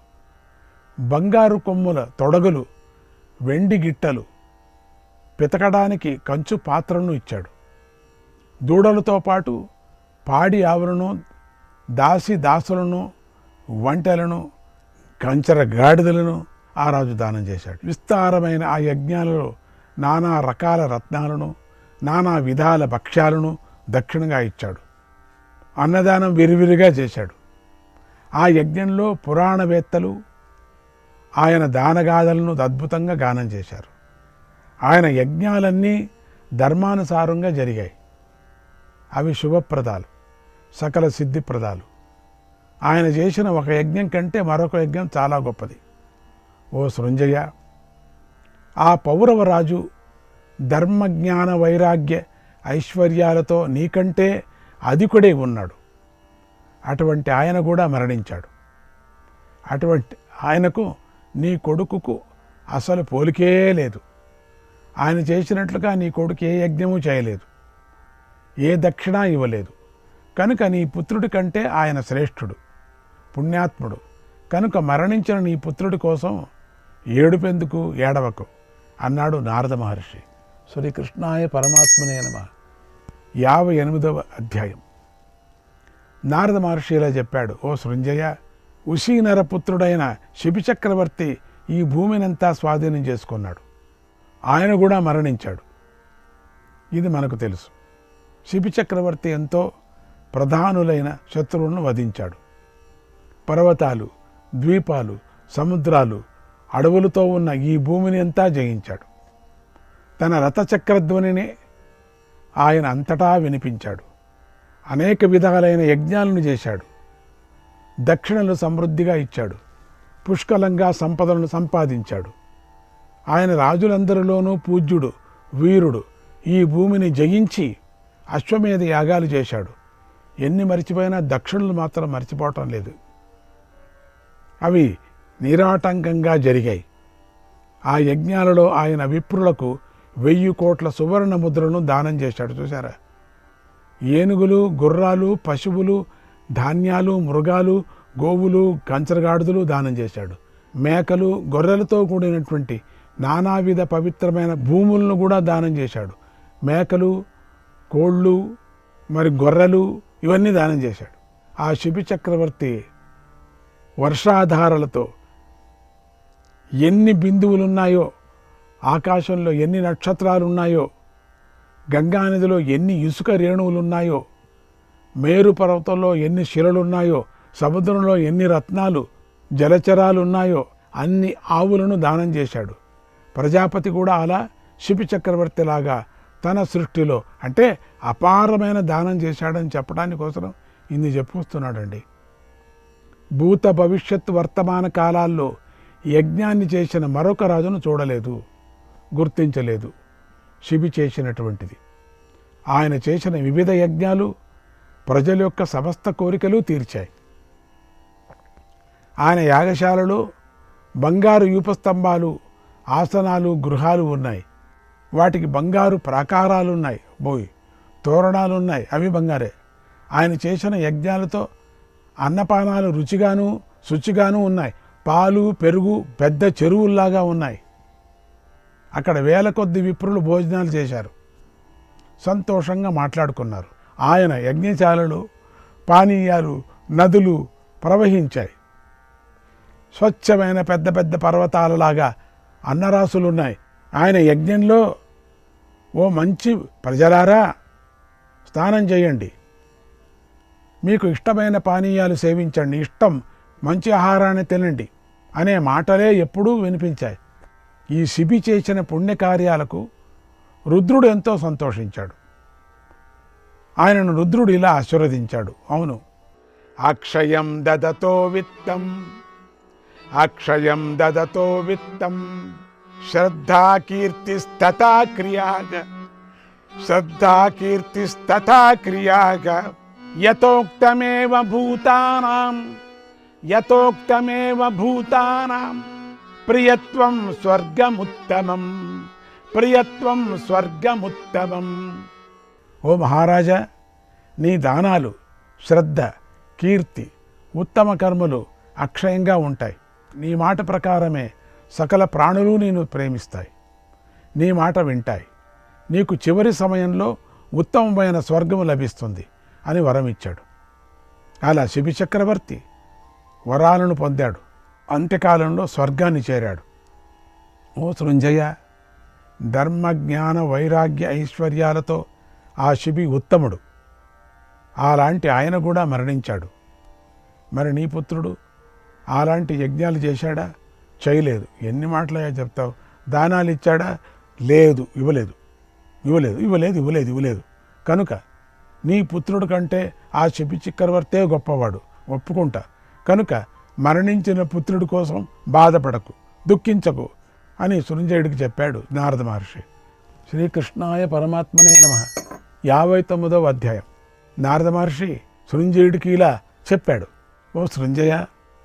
బంగారు కొమ్ముల తొడగులు, వెండి గిట్టలు, పితకడానికి కంచు పాత్రలను ఇచ్చాడు. దూడలతో పాటు పాడి ఆవులను, దాసులను, వంటలను, కంచర గాడిదలను ఆ రాజు దానం చేశాడు. విస్తారమైన ఆ యజ్ఞాలలో నానా రకాల రత్నాలను, నానా విధాల భక్ష్యాలను దక్షిణగా ఇచ్చాడు. అన్నదానం విరివిరిగా చేశాడు. ఆ యజ్ఞంలో పురాణవేత్తలు ఆయన దానగాథలను అద్భుతంగా గానం చేశారు. ఆయన యజ్ఞాలన్నీ ధర్మానుసారంగా జరిగాయి. అవి శుభప్రదాలు, సకల సిద్ధిప్రదాలు. ఆయన చేసిన ఒక యజ్ఞం కంటే మరొక యజ్ఞం చాలా గొప్పది. ఓ సృంజయ, ఆ పౌరవరాజు ధర్మజ్ఞాన వైరాగ్య ఐశ్వర్యాలతో నీకంటే అధికుడే ఉన్నాడు. అటువంటి ఆయన కూడా మరణించాడు. అటువంటి ఆయనకు నీ కొడుకుకు అసలు పోలికే లేదు. ఆయన చేసినట్లుగా నీ కొడుకు ఏ యజ్ఞము చేయలేదు, ఏ దక్షిణ ఇవ్వలేదు. కనుక నీ పుత్రుడి కంటే ఆయన శ్రేష్ఠుడు, పుణ్యాత్ముడు. కనుక మరణించిన నీ పుత్రుడి కోసం ఏడుపెందుకు, ఏడవకు అన్నాడు నారద మహర్షి. శ్రీకృష్ణాయ పరమాత్మనే నమః. 58వ అధ్యాయం. నారద మహర్షి ఇలా చెప్పాడు, ఓ సృంజయ, ఉషీనర పుత్రుడైన శిబి చక్రవర్తి ఈ భూమినంతా స్వాధీనం చేసుకున్నాడు. ఆయన కూడా మరణించాడు. ఇది మనకు తెలుసు. శిబి చక్రవర్తి ఎంతో ప్రధానులైన శత్రువులను వధించాడు. పర్వతాలు, ద్వీపాలు, సముద్రాలు, అడవులతో ఉన్న ఈ భూమిని అంతా జయించాడు. తన రథచక్రధ్వనిని ఆయన అంతటా వినిపించాడు. అనేక విధాలైన యజ్ఞాలను చేశాడు. దక్షిణలు సమృద్ధిగా ఇచ్చాడు. పుష్కలంగా సంపదలను సంపాదించాడు. ఆయన రాజులందరిలోనూ పూజ్యుడు, వీరుడు. ఈ భూమిని జయించి అశ్వమేధ యాగాలు చేశాడు. ఎన్ని మరిచిపోయినా దక్షిణలు మాత్రం మర్చిపోవటం లేదు. అవి నిరాటంకంగా జరిగాయి. ఆ యజ్ఞాలలో ఆయన విప్రులకు 1000 కోట్ల సువర్ణ ముద్రలను దానం చేశాడు. చూసారా? ఏనుగులు, గుర్రాలు, పశువులు, ధాన్యాలు, మృగాలు, గోవులు, కంచరగాడిదలు దానం చేశాడు. మేకలు, గొర్రెలతో కూడినటువంటి నానావిధ పవిత్రమైన భూములను కూడా దానం చేశాడు. మేకలు, కోళ్ళు, మరి గొర్రెలు ఇవన్నీ దానం చేశాడు. ఆ శిబి చక్రవర్తి వర్షాధారాలతో ఎన్ని బిందువులున్నాయో, ఆకాశంలో ఎన్ని నక్షత్రాలున్నాయో, గంగానదిలో ఎన్ని ఇసుక రేణువులున్నాయో, మేరు పర్వతంలో ఎన్ని శిలలున్నాయో, సముద్రంలో ఎన్ని రత్నాలు జలచరాలున్నాయో అన్ని ఆవులను దానం చేశాడు. ప్రజాపతి కూడా అలా శిబి చక్రవర్తిలాగా తన సృష్టిలో అంటే అపారమైన దానం చేశాడని చెప్పడానికి కోసం ఇన్ని చెప్పుస్తున్నాడండి. భూత భవిష్యత్ వర్తమాన కాలాల్లో యజ్ఞాన్ని చేసిన మరొక రాజును చూడలేదు, గుర్తించలేదు. శిబి చేసినటువంటిది. ఆయన చేసిన వివిధ యజ్ఞాలు ప్రజల యొక్క సమస్త కోరికలు తీర్చాయి. ఆయన యాగశాలలో బంగారు యూపస్తంభాలు, ఆసనాలు, గృహాలు ఉన్నాయి. వాటికి బంగారు ప్రాకారాలున్నాయి, తోరణాలున్నాయి, అవి బంగారే. ఆయన చేసిన యజ్ఞాలతో అన్నపానాలు రుచిగాను శుచిగాను ఉన్నాయి. పాలు, పెరుగు పెద్ద చెరువుల్లాగా ఉన్నాయి. అక్కడ వేల కొద్ది విప్రులు భోజనాలు చేశారు, సంతోషంగా మాట్లాడుకున్నారు. ఆయన యజ్ఞశాలలో పానీయాలు, నదులు ప్రవహించాయి. స్వచ్ఛమైన పెద్ద పెద్ద పర్వతాలలాగా అన్నరాసులున్నాయి. ఆయన యజ్ఞంలో, ఓ మంచి ప్రజలారా, స్నానం చేయండి, మీకు ఇష్టమైన పానీయాలు సేవించండి, ఇష్టం మంచి ఆహారాన్ని తినండి అనే మాటలే ఎప్పుడూ వినిపించాయి. ఈ శిబి చేసిన పుణ్యకార్యాలకు రుద్రుడు ఎంతో సంతోషించాడు. ఆయనను రుద్రుడు ఇలా ఆశీర్వదించాడు. అవును, అక్షయం దదతో విత్తం, అక్షయం దదతో విత్తం, శ్రద్ధా కీర్తిస్తథా క్రియాగ, శ్రద్ధా కీర్తిస్తథా క్రియాగ, యతోక్తమేవ భూతానాం, యతోక్తమేవ భూతానాం, ప్రియత్వం స్వర్గముత్తమం, ప్రియత్వం స్వర్గముత్తమం. ఓ మహారాజా, నీ దానాలు, శ్రద్ధ, కీర్తి, ఉత్తమ కర్మలు అక్షయంగా ఉంటాయి. నీ మాట ప్రకారమే సకల ప్రాణులు నేను ప్రేమిస్తాయి, నీ మాట వింటాయి. నీకు చివరి సమయంలో ఉత్తమమైన స్వర్గము లభిస్తుంది అని వరం ఇచ్చాడు. అలా శిబి చక్రవర్తి వరాలను పొందాడు. అంత్యకాలంలో స్వర్గాన్ని చేరాడు. ఓ సృంజయ, ధర్మ, జ్ఞాన, వైరాగ్య, ఐశ్వర్యాలతో ఆ శిబి ఉత్తముడు. అలాంటి ఆయన కూడా మరణించాడు. మరి నీ పుత్రుడు అలాంటి యజ్ఞాలు చేశాడా? చేయలేదు. ఎన్ని మాటలయ్యా చెప్తావు? దానాలు ఇచ్చాడా? లేదు, ఇవ్వలేదు, ఇవ్వలేదు, ఇవ్వలేదు, ఇవ్వలేదు, ఇవ్వలేదు. కనుక నీ పుత్రుడు కంటే ఆ శిబి చక్రవర్తే గొప్పవాడు, ఒప్పుకుంటా. కనుక మరణించిన పుత్రుడి కోసం బాధపడకు, దుఃఖించకు అని సృంజయుడికి చెప్పాడు నారద మహర్షి. శ్రీకృష్ణాయ పరమాత్మనే నమః. 59వ అధ్యాయం. నారద మహర్షి సృంజయుడికి ఇలా చెప్పాడు. ఓ సృంజయ,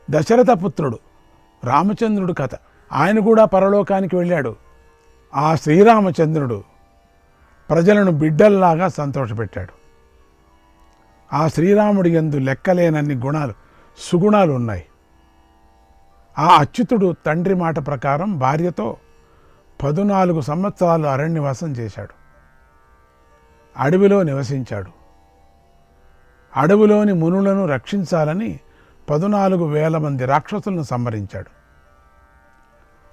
దశరథ పుత్రుడు రామచంద్రుడు కథ. ఆయన కూడా పరలోకానికి వెళ్ళాడు. ఆ శ్రీరామచంద్రుడు ప్రజలను బిడ్డల్లాగా సంతోషపెట్టాడు. ఆ శ్రీరాముడి యందు లెక్కలేనన్ని గుణాలు, సుగుణాలు ఉన్నాయి. ఆ అచ్యుతుడు తండ్రి మాట ప్రకారం భార్యతో 14 సంవత్సరాలు అరణ్యవాసం చేశాడు. అడవిలో నివసించాడు. అడవిలోని మునులను రక్షించాలని 14,000 మంది రాక్షసులను సంహరించాడు.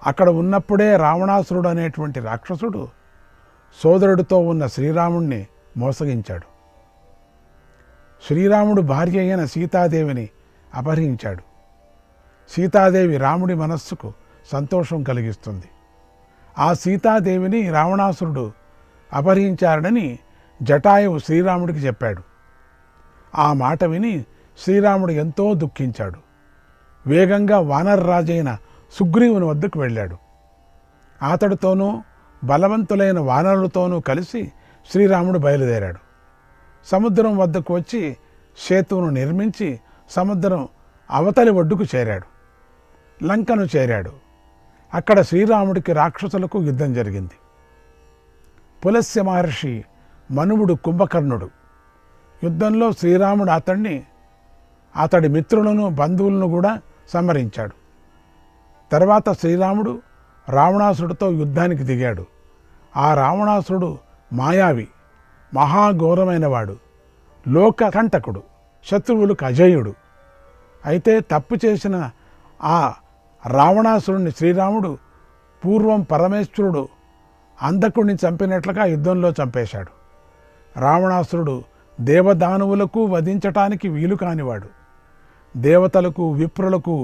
అక్కడ ఉన్నప్పుడే రావణాసురుడు అనేటువంటి రాక్షసుడు సోదరుడితో ఉన్న శ్రీరాముణ్ణి మోసగించాడు. శ్రీరాముడు భార్య అయిన సీతాదేవిని అపహరించాడు. సీతాదేవి రాముడి మనస్సుకు సంతోషం కలిగిస్తుంది. ఆ సీతాదేవిని రావణాసురుడు అపహరించాడని జటాయువు శ్రీరాముడికి చెప్పాడు. ఆ మాట విని శ్రీరాముడు ఎంతో దుఃఖించాడు. వేగంగా వానరరాజైన సుగ్రీవుని వద్దకు వెళ్ళాడు. అతడితోనూ బలవంతులైన వానరులతోనూ కలిసి శ్రీరాముడు బయలుదేరాడు. సముద్రం వద్దకు వచ్చి సేతువును నిర్మించి సముద్రం అవతలి ఒడ్డుకు చేరాడు. లంకను చేరాడు. అక్కడ శ్రీరాముడికి రాక్షసులకు యుద్ధం జరిగింది. పులస్య మహర్షి మనువుడు కుంభకర్ణుడు. యుద్ధంలో శ్రీరాముడు అతడి మిత్రులను బంధువులను కూడా సంహరించాడు. తర్వాత శ్రీరాముడు రావణాసురుడితో యుద్ధానికి దిగాడు. ఆ రావణాసురుడు మాయావి, మహాఘోరమైనవాడు, లోకకంటకుడు, శత్రువులకు అజేయుడు. అయితే తప్పు చేసిన ఆ రావణాసురుడిని శ్రీరాముడు పూర్వం పరమేశ్వరుడు అంధకుడిని చంపినట్లుగా యుద్ధంలో చంపేశాడు. రావణాసురుడు దేవదానవులకు వధించటానికి వీలు కానివాడు. దేవతలకు, విప్రులకు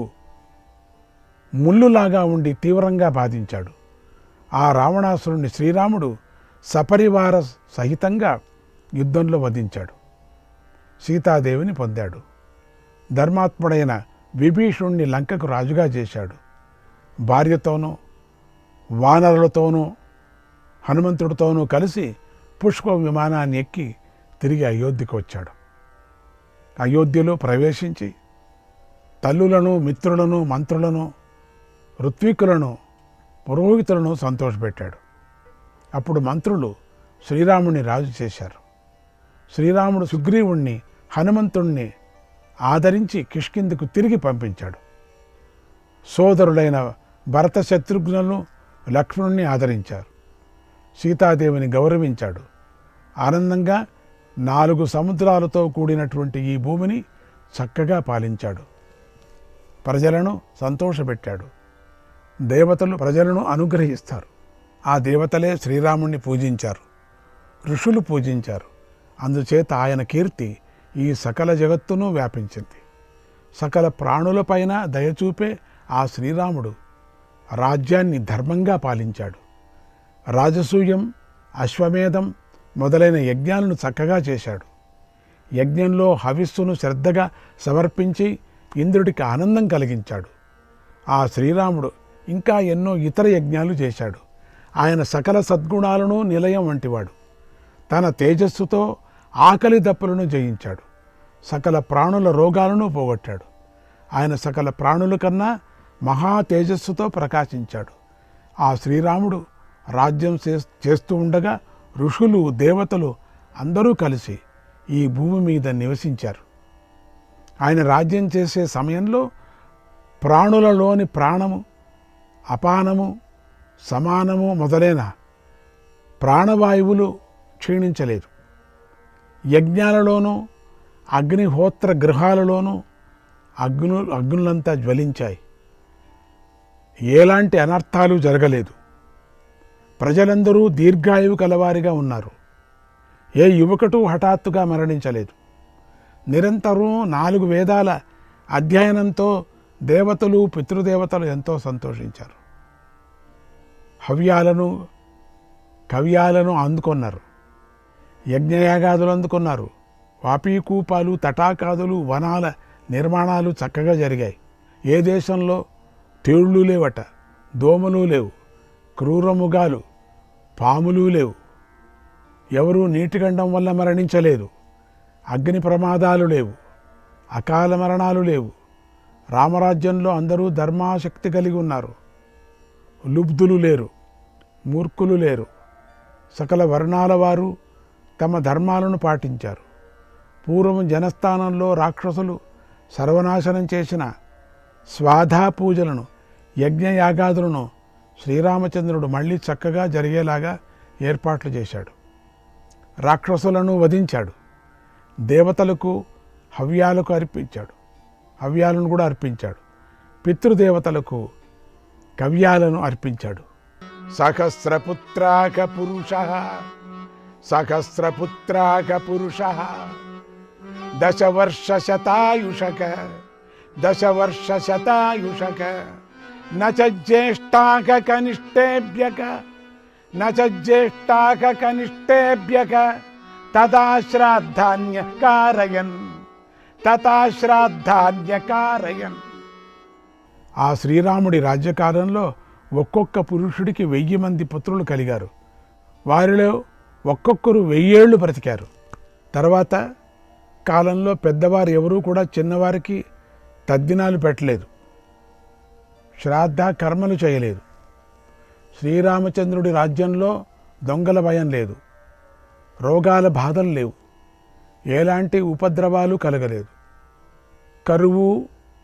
ముళ్ళులాగా ఉండి తీవ్రంగా బాధించాడు. ఆ రావణాసురుడిని శ్రీరాముడు సపరివార సహితంగా యుద్ధంలో వధించాడు. సీతాదేవిని పొందాడు. ధర్మాత్ముడైన విభీషణుణ్ణి లంకకు రాజుగా చేశాడు. భార్యతోనూ వానరులతోనూ హనుమంతుడితోనూ కలిసి పుష్ప విమానాన్ని ఎక్కి తిరిగి అయోధ్యకు వచ్చాడు. అయోధ్యలో ప్రవేశించి తల్లులను, మిత్రులను, మంత్రులను, ఋత్వికులను, పురోహితులను సంతోషపెట్టాడు. అప్పుడు మంత్రులు శ్రీరాముని రాజు చేశారు. శ్రీరాముడు సుగ్రీవుణ్ణి, హనుమంతుణ్ణి ఆదరించి కిష్కిందకు తిరిగి పంపించాడు. సోదరులైన భరత, శత్రుఘ్నులను, లక్ష్మణుణ్ణి ఆదరించారు. సీతాదేవిని గౌరవించాడు. ఆనందంగా 4 సముద్రాలతో కూడినటువంటి ఈ భూమిని చక్కగా పాలించాడు. ప్రజలను సంతోషపెట్టాడు. దేవతలు ప్రజలను అనుగ్రహిస్తారు. ఆ దేవతలే శ్రీరాముణ్ణి పూజించారు, ఋషులు పూజించారు. అందుచేత ఆయన కీర్తి ఈ సకల జగత్తును వ్యాపించింది. సకల ప్రాణులపైన దయచూపే ఆ శ్రీరాముడు రాజ్యాన్ని ధర్మంగా పాలించాడు. రాజసూయం, అశ్వమేధం మొదలైన యజ్ఞాలను చక్కగా చేశాడు. యజ్ఞంలో హవిస్సును శ్రద్ధగా సమర్పించి ఇంద్రుడికి ఆనందం కలిగించాడు. ఆ శ్రీరాముడు ఇంకా ఎన్నో ఇతర యజ్ఞాలు చేశాడు. ఆయన సకల సద్గుణాలను నిలయం వంటివాడు. తన తేజస్సుతో ఆకలి దప్పులను జయించాడు. సకల ప్రాణుల రోగాలను పోగొట్టాడు. ఆయన సకల ప్రాణుల కన్నా మహా తేజస్సుతో ప్రకాశించాడు. ఆ శ్రీరాముడు రాజ్యం చేస్తూ ఉండగా ఋషులు, దేవతలు అందరూ కలిసి ఈ భూమి మీద నివసించారు. ఆయన రాజ్యం చేసే సమయంలో ప్రాణులలోని ప్రాణము, అపానము, సమానము మొదలైన ప్రాణవాయువులు క్షీణించలేదు. యజ్ఞాలలోనూ అగ్నిహోత్ర గృహాలలోనూ అగ్నులంతా జ్వలించాయి. ఎలాంటి అనర్థాలు జరగలేదు. ప్రజలందరూ దీర్ఘాయువు కలవారిగా ఉన్నారు. ఏ యువకుడు హఠాత్తుగా మరణించలేదు. నిరంతరం 4 వేదాల అధ్యయనంతో దేవతలు, పితృదేవతలు ఎంతో సంతోషించారు. హవ్యాలను, కవ్యాలను అందుకున్నారు. యజ్ఞయాగాదులు అందుకున్నారు. వాపీకూపాలు, తటాకాదులు, వనాల నిర్మాణాలు చక్కగా జరిగాయి. ఏ దేశంలో తేళ్లు లేవట, దోమలు లేవు, క్రూరముగాలు, పాములు లేవు. ఎవరూ నీటిగండం వల్ల మరణించలేదు. అగ్ని ప్రమాదాలు లేవు. అకాల మరణాలు లేవు. రామరాజ్యంలో అందరూ ధర్మాసక్తి కలిగి ఉన్నారు. లుబ్ధులు లేరు, మూర్ఖులు లేరు. సకల వర్ణాల వారు తమ ధర్మాలను పాటించారు. పూర్వం జనస్థానంలో రాక్షసులు సర్వనాశనం చేసిన స్వాధా పూజలను, యజ్ఞయాగాదులను శ్రీరామచంద్రుడు మళ్ళీ చక్కగా జరిగేలాగా ఏర్పాట్లు చేశాడు. రాక్షసులను వధించాడు. దేవతలకు హవ్యాలను కూడా అర్పించాడు. పితృదేవతలకు కవ్యాలను అర్పించాడు. సహస్రపుత్రాక పురుష దశవర్షశతాయుషక నచేష్టాక కనిష్టేభ్యక తథాశ్రాద్ధాన్యకారయన్. ఆ శ్రీరాముడి రాజ్యకాలంలో ఒక్కొక్క పురుషుడికి 1000 మంది పుత్రులు కలిగారు. వారిలో ఒక్కొక్కరు 1000 ఏళ్ళు బ్రతికారు. తర్వాత కాలంలో పెద్దవారు ఎవరూ కూడా చిన్నవారికి తద్దినాలు పెట్టలేదు, శ్రాద్ధ కర్మలు చేయలేదు. శ్రీరామచంద్రుడి రాజ్యంలో దొంగల భయం లేదు, రోగాల బాధలు లేవు, ఎలాంటి ఉపద్రవాలు కలగలేదు. కరువు,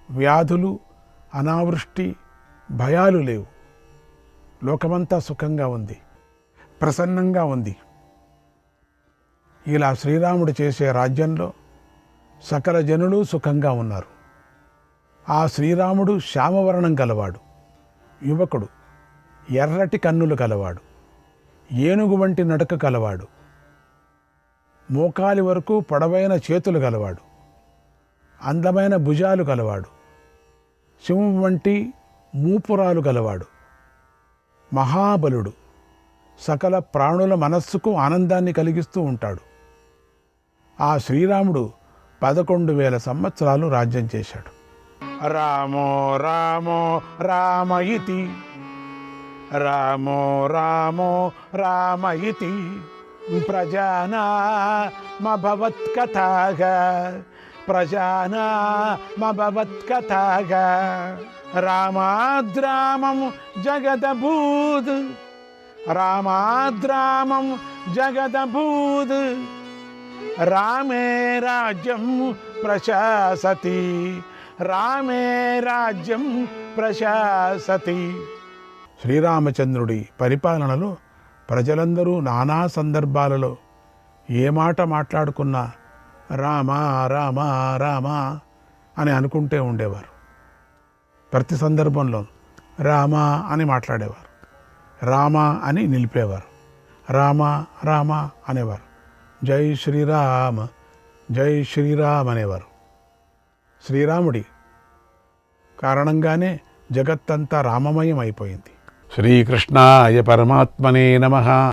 వ్యాధులు, అనావృష్టి, భయాలు లేవు. లోకమంతా సుఖంగా ఉంది, ప్రసన్నంగా ఉంది. ఇలా శ్రీరాముడు చేసే రాజ్యంలో సకల జనులు సుఖంగా ఉన్నారు. ఆ శ్రీరాముడు శ్యామవర్ణం గలవాడు, యువకుడు, ఎర్రటి కన్నులు కలవాడు, ఏనుగు వంటి నడక కలవాడు, మోకాలి వరకు పొడవైన చేతులు గలవాడు, అందమైన భుజాలు గలవాడు, సింహం వంటి మూపురాలు గలవాడు, మహాబలుడు, సకల ప్రాణుల మనస్సుకు ఆనందాన్ని కలిగిస్తూ ఉంటాడు. ఆ శ్రీరాముడు 11,000 సంవత్సరాలు రాజ్యం చేశాడు. రామో రామో రామయితి, రామో రామో రామయితి ప్రజానామభవత్కథాగా రామాద్రామం జగదభూద్ రామే రాజ్యం ప్రశాసతి. శ్రీరామచంద్రుడి పరిపాలనలో ప్రజలందరూ నానా సందర్భాలలో ఏ మాట మాట్లాడుకున్నా రామా రామా రామా అని అనుకుంటే ఉండేవారు. ప్రతి సందర్భంలో రామా అని మాట్లాడేవారు, రామా అని నిలిపేవారు, రామా రామా అనేవారు, జై శ్రీరామ జై శ్రీరామ్ అనేవారు. శ్రీరాముడి కారణంగానే జగత్తంతా రామమయం అయిపోయింది. శ్రీకృష్ణాయ పరమాత్మనే నమః.